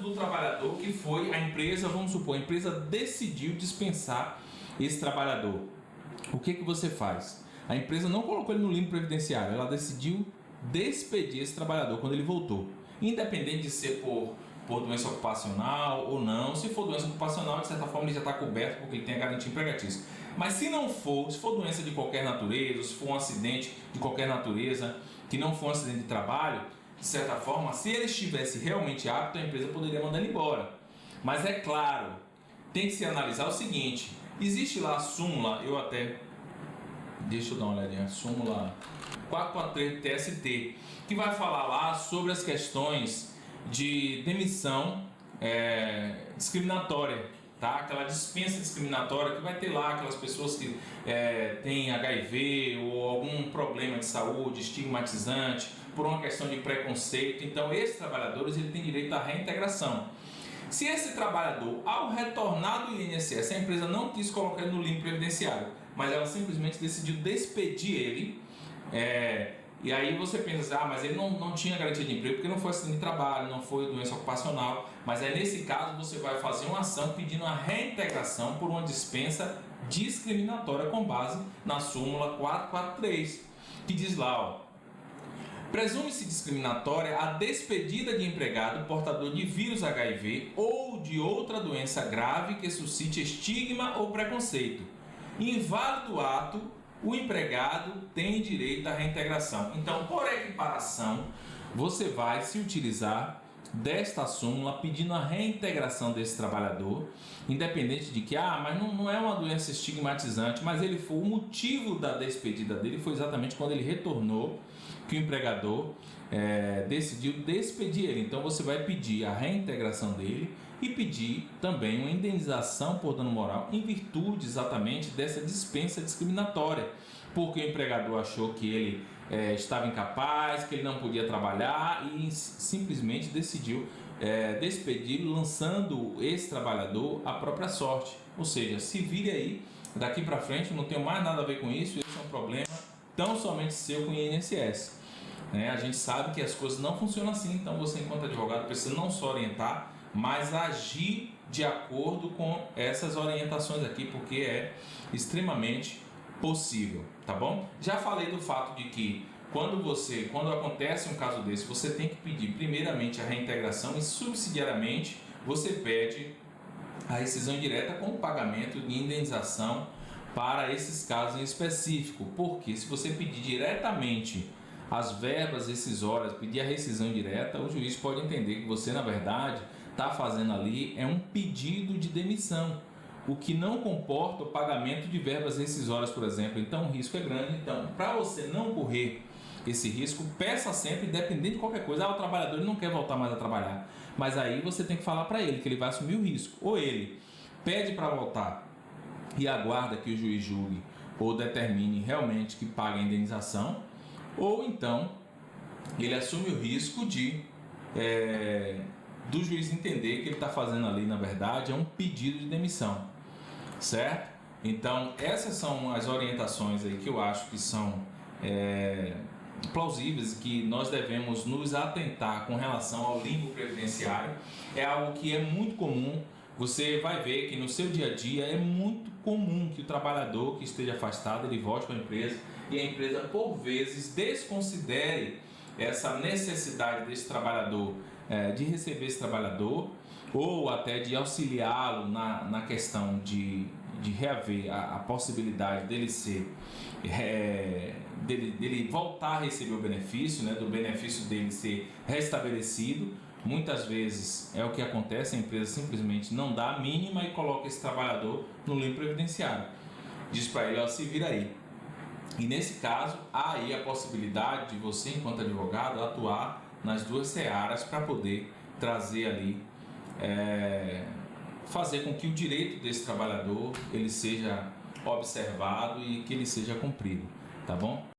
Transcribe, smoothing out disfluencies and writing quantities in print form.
do trabalhador que foi a empresa, vamos supor, a empresa decidiu dispensar esse trabalhador. O que você faz? A empresa não colocou ele no limbo previdenciário, ela decidiu despedir esse trabalhador quando ele voltou. Independente de ser por doença ocupacional ou não. Se for doença ocupacional, de certa forma ele já está coberto porque ele tem a garantia empregatícia. Mas se não for, se for doença de qualquer natureza, se for um acidente de qualquer natureza, que não for um acidente de trabalho, de certa forma, se ele estivesse realmente apto, a empresa poderia mandar ele embora. Mas é claro, tem que se analisar o seguinte, existe lá a súmula, deixa eu dar uma olhadinha, súmula 443 do TST, que vai falar lá sobre as questões de demissão discriminatória, tá? Aquela dispensa discriminatória que vai ter lá aquelas pessoas que têm HIV ou algum problema de saúde estigmatizante por uma questão de preconceito. Então esses trabalhadores ele tem direito à reintegração. Se esse trabalhador, ao retornar do INSS, a empresa não quis colocar ele no limbo previdenciário, mas ela simplesmente decidiu despedir ele, e aí você pensa, mas ele não tinha garantia de emprego porque não foi acidente de trabalho, não foi doença ocupacional, mas aí nesse caso você vai fazer uma ação pedindo a reintegração por uma dispensa discriminatória com base na súmula 443, que diz lá, presume-se discriminatória a despedida de empregado portador de vírus HIV ou de outra doença grave que suscite estigma ou preconceito. Inválido o ato, o empregado tem direito à reintegração. Então, por equiparação, você vai se utilizar desta súmula pedindo a reintegração desse trabalhador, independente de que, mas não é uma doença estigmatizante, mas ele foi o motivo da despedida dele, foi exatamente quando ele retornou que o empregador decidiu despedir ele. Então você vai pedir a reintegração dele e pedir também uma indenização por dano moral em virtude exatamente dessa dispensa discriminatória, porque o empregador achou que ele estava incapaz, que ele não podia trabalhar e simplesmente decidiu despedir, lançando esse trabalhador à própria sorte. Ou seja, se vire aí, daqui para frente, não tenho mais nada a ver com isso, esse é um problema tão somente seu com o INSS. A gente sabe que as coisas não funcionam assim, então você, enquanto advogado, precisa não só orientar, mas agir de acordo com essas orientações aqui, porque é extremamente possível, tá bom? Já falei do fato de que quando acontece um caso desse, você tem que pedir primeiramente a reintegração e subsidiariamente você pede a rescisão direta com o pagamento de indenização para esses casos em específico, porque se você pedir diretamente as verbas rescisórias, pedir a rescisão direta, o juiz pode entender que você, na verdade, está fazendo ali um pedido de demissão, o que não comporta o pagamento de verbas rescisórias, por exemplo. Então o risco é grande. Então, para você não correr esse risco, peça sempre, independente de qualquer coisa. O trabalhador não quer voltar mais a trabalhar, mas aí você tem que falar para ele que ele vai assumir o risco. Ou ele pede para voltar e aguarda que o juiz julgue ou determine realmente que pague a indenização, ou então ele assume o risco do juiz entender que ele está fazendo ali, na verdade, um pedido de demissão, certo? Então essas são as orientações aí que eu acho que são plausíveis, que nós devemos nos atentar com relação ao limbo previdenciário. É algo que é muito comum. Você vai ver que no seu dia a dia é muito comum que o trabalhador que esteja afastado, ele volte para a empresa e a empresa, por vezes, desconsidere essa necessidade desse trabalhador, de receber esse trabalhador, ou até de auxiliá-lo na questão de reaver a possibilidade dele dele voltar a receber o benefício, do benefício dele ser restabelecido. Muitas vezes é o que acontece, a empresa simplesmente não dá a mínima e coloca esse trabalhador no limbo previdenciário. Diz para ele, se vira aí. E nesse caso, há aí a possibilidade de você, enquanto advogado, atuar nas duas searas para poder trazer ali, fazer com que o direito desse trabalhador ele seja observado e que ele seja cumprido, tá bom?